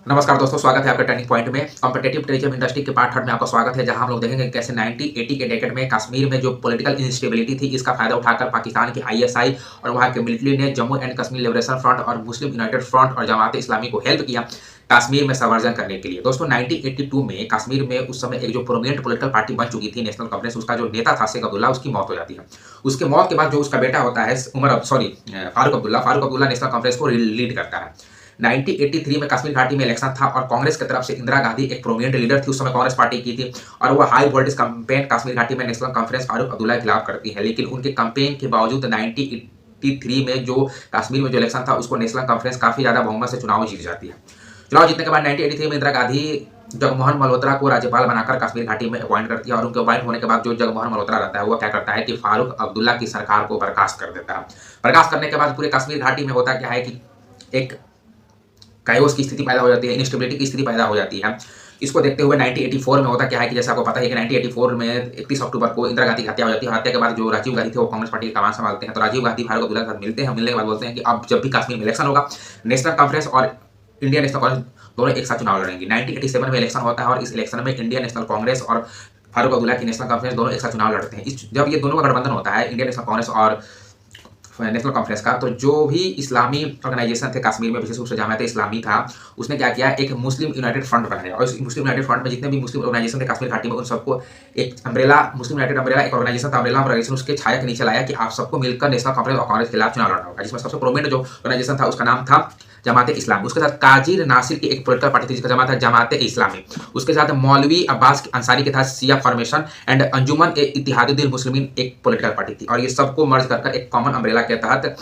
नमस्कार दोस्तों, स्वागत है आपका टर्निंग पॉइंट में। कॉम्पिटिटिव टूरिज्म इंडस्ट्री के पार्ट 3 में आपका स्वागत है, जहां हम लोग देखेंगे कैसे 1980 के डेकेड में कश्मीर में जो पॉलिटिकल इंस्टेबिलिटी थी, इसका फायदा उठाकर पाकिस्तान की आईएसआई और वहां के मिलिट्री ने Jammu and Kashmir liberation front और मुस्लिम यूनाइटेड फ्रंट और जमात इस्लामी को हेल्प किया कश्मीर में संवर्जन करने के लिए। दोस्तों 1982 में कश्मीर में उस समय एक जो प्रोमिनेंट पॉलिटिकल पार्टी बन चुकी थी नेशनल कॉन्फ्रेंस, उसका जो नेता था शेख अब्दुल्ला, उसकी मौत हो जाती है। उसके मौत के बाद जो उसका बेटा होता है फारूक अब्दुल्ला नेशनल कॉन्फ्रेंस को लीड करता है। 1983 में कश्मीर घाटी में इलेक्शन था और कांग्रेस की तरफ से इंदिरा गांधी एक प्रोमिनेंट लीडर थी, उस समय कांग्रेस पार्टी की थी और वो हाई वोल्टेज कैंपेन कश्मीर घाटी में नेशनल कॉन्फ्रेंस फारूक अब्दुल्ला के खिलाफ करती है। लेकिन उनके कैंपेन के बावजूद 1983 में जो कश्मीर में जो इलेक्शन था, उसको नेशनल कॉन्फ्रेंस काफी ज्यादा बहुमत से चुनाव जीत जाती है। चुनाव जीतने के बाद 1983 में इंदिरा गांधी जगमोहन मल्होत्रा को राज्यपाल बनाकर कश्मीर घाटी में अपॉइंट करती है और उनके अपॉइंट होने के बाद जो जगमोहन मल्होत्रा रहता है वो क्या करता है कि फारूक अब्दुल्ला की सरकार को बर्खास्त कर देता है। बर्खास्त करने के बाद पूरे कश्मीर घाटी में होता क्या है कि एक कायोस की स्थिति पैदा हो जाती है, इनस्टेबिलिटी की स्थिति पैदा हो जाती है। इसको देखते हुए 1984 में होता क्या है कि जैसे आपको पता है कि 1984 में 31 अक्टूबर को इंदिरा गांधी की हत्या हो जाती है। हत्या के बाद जो राजीव गांधी थे वो कांग्रेस पार्टी की कमान संभालते हैं। तो राजीव गांधी फारूक अब्दुल्ला के साथ मिलते हैं, मिलने के बाद बोलते हैं कि अब जब भी कश्मीर में इलेक्शन होगा, नेशनल कॉन्फ्रेंस और इंडियन नेशनल कांग्रेस दोनों एक साथ चुनाव लड़ेंगे। 1987 में इलेक्शन होता है और इस इलेक्शन में इंडियन नेशनल कांग्रेस और फारूक अब्दुल्ला की नेशनल कॉन्फ्रेंस दोनों एक साथ चुनाव लड़ते हैं। जब ये दोनों का गठबंधन होता है, इंडियन नेशनल कांग्रेस और नेशनल कॉन्फ्रेंस का, तो जो भी इस्लामी ऑर्गेनाइजेशन थे कश्मीर में, विशेष रूप से जमात इस्लामी था, उसने क्या किया, एक मुस्लिम यूनाइटेड फ्रंट बनाया और इस मुस्लिम यूनाइटेड फ्रंट में जितने भी मुस्लिम ऑर्गेनाइजेशन थे कश्मीर घाटी में, उन सबको एक अम्ब्रेला, मुस्लिम यूनाइटेड अम्ब्रेला एक ऑर्गेनाइजेशन था, अम्ब्रेला ऑर्गेनाइजेशन उसके छाया के नीचे लाया कि आप सबको मिलकर नेशनल कॉन्फ्रेंस और कांग्रेस के खिलाफ चुनाव लड़ना होगा। जिसमें सबसे प्रोमिनेंट जो ऑर्गेनाइजेशन था उसका नाम था जमात इस्लामी। उसके साथ काजिर नासिर की एक पॉलिटिकल पार्टी थी जिसका जमात है जमात इस्लामी। उसके साथ मौलवी अब्बास अंसारी के साथ शिया फॉर्मेशन एंड अंजुमन ए इत्तेहादुल मुस्लिमीन एक पॉलिटिकल पार्टी थी और ये सबको मर्ज कर एक कॉमन अम्ब्रेला के तहत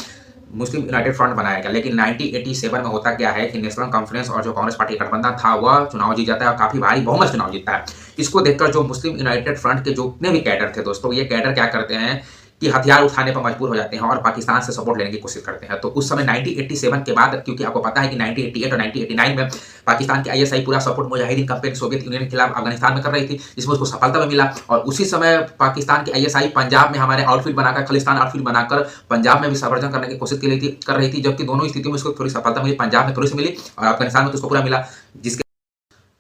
मुस्लिम यूनाइटेड फ्रंट बनाया गया। लेकिन 1987 में होता क्या है कि नेशनल कॉन्फ्रेंस और जो कांग्रेस पार्टी का गठबंधन था वह चुनाव जीत जाता है और काफी भारी बहुमत चुनाव जीतता है। इसको देखकर जो मुस्लिम यूनाइटेड फ्रंट के जो जितने भी कैडर थे दोस्तों, ये कैडर क्या करते हैं कि हथियार उठाने पर मजबूर हो जाते हैं और पाकिस्तान से सपोर्ट लेने की कोशिश करते हैं। तो उस समय 1987 के बाद, क्योंकि आपको पता है कि 1988 और 1989 में पाकिस्तान की आईएसआई पूरा support Mujahideen campaign Soviet union के खिलाफ अफगानिस्तान में कर रही थी, जिसमें उसको सफलता भी मिला। और उसी समय पाकिस्तान की आईएसआई पंजाब में हमारे आउटफिट बनाकर, खालिस्तान आउटफिट बनाकर पंजाब में भी संवर्धन करने की कोशिश कर रही थी, जबकि दोनों स्थितियों में उसको थोड़ी सफलता मिली। पंजाब में थोड़ी सी मिली और अफगानिस्तान में तो उसको पूरा मिला। जिसके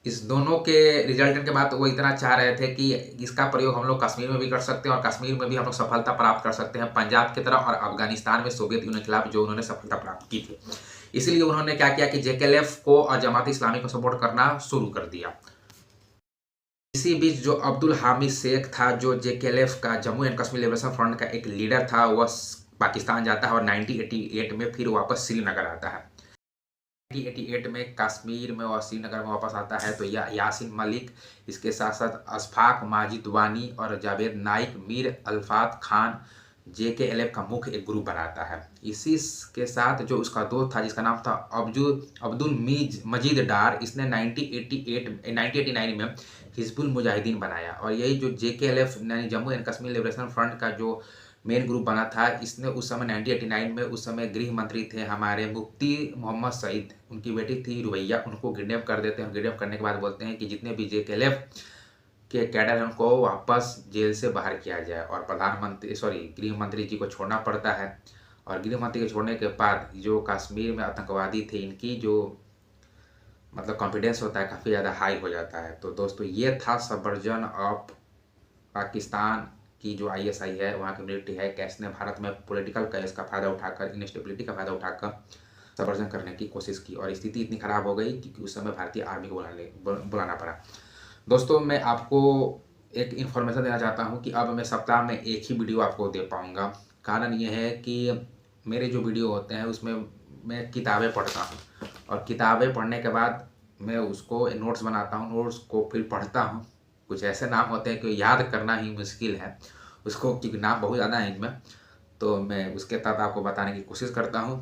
इस दोनों के रिजल्ट के बाद वो इतना चाह रहे थे कि इसका प्रयोग हम लोग कश्मीर में भी कर सकते हैं और कश्मीर में भी हम लोग सफलता प्राप्त कर सकते हैं पंजाब की तरह, और अफगानिस्तान में सोवियत यूनियन के खिलाफ जो उन्होंने सफलता प्राप्त की थी। इसीलिए उन्होंने क्या किया कि जेकेएलएफ को और जमात इस्लामी को सपोर्ट करना शुरू कर दिया। इसी बीच जो अब्दुल हामिद शेख था, जो जेकेएलएफ का Jammu and Kashmir liberation front का एक लीडर था, वह पाकिस्तान जाता है और 1988 में फिर वापस श्रीनगर आता है। 1988 में कश्मीर में और श्रीनगर में वापस आता है तो यासिन मलिक, इसके साथ साथ अशफाक माजिद वानी और जावेद नाइक, मीर अल्फात खान जेकेएलएफ का मुख्य एक ग्रुप बनाता है। इसी के साथ जो उसका दोस्त था जिसका नाम था अब्दुल मजीद डार, इसने 1989 में हिजबुल मुजाहिदीन बनाया और यही जो जेकेएलएफ यानी Jammu and Kashmir liberation front का जो मेन ग्रुप बना था, इसने उस समय 1989 में उस समय गृह मंत्री थे हमारे मुफ्ती मोहम्मद सईद, उनकी बेटी थी रुबैया, उनको किडनैप कर देते हैं। किडनैप करने के बाद बोलते हैं कि जितने भी जेकेएलएफ के कैडर हैं उनको वापस जेल से बाहर किया जाए और गृह मंत्री जी को छोड़ना पड़ता है। और गृह मंत्री के छोड़ने के बाद जो कश्मीर में आतंकवादी थे, इनकी जो मतलब कॉन्फिडेंस होता है काफ़ी ज़्यादा हाई हो जाता है। तो दोस्तों ये था सबवर्जन ऑफ पाकिस्तान की जो आईएसआई है, वहाँ की मिलिट्री है, कैसे ने भारत में पॉलिटिकल कैस का फायदा उठाकर, इनस्टेबिलिटी का फायदा उठाकर सबवर्जन करने की कोशिश की और स्थिति इतनी खराब हो गई कि उस समय भारतीय आर्मी को बुलाना पड़ा। दोस्तों मैं आपको एक इन्फॉर्मेशन देना चाहता हूँ कि अब मैं सप्ताह में एक ही वीडियो आपको दे पाऊँगा। कारण ये है कि मेरे जो वीडियो होते हैं उसमें मैं किताबें पढ़ता हूँ और किताबें पढ़ने के बाद मैं उसको नोट्स बनाता हूँ, नोट्स को फिर पढ़ता हूँ। कुछ ऐसे नाम होते हैं कि याद करना ही मुश्किल है उसको, क्योंकि नाम बहुत ज़्यादा है इनमें, तो मैं उसके तहत आपको बताने की कोशिश करता हूँ।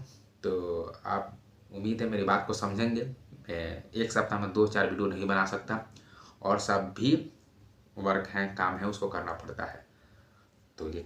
तो आप उम्मीद है मेरी बात को समझेंगे। मैं एक सप्ताह में 2-4 वीडियो नहीं बना सकता और सब भी वर्क हैं, काम है, उसको करना पड़ता है। तो ये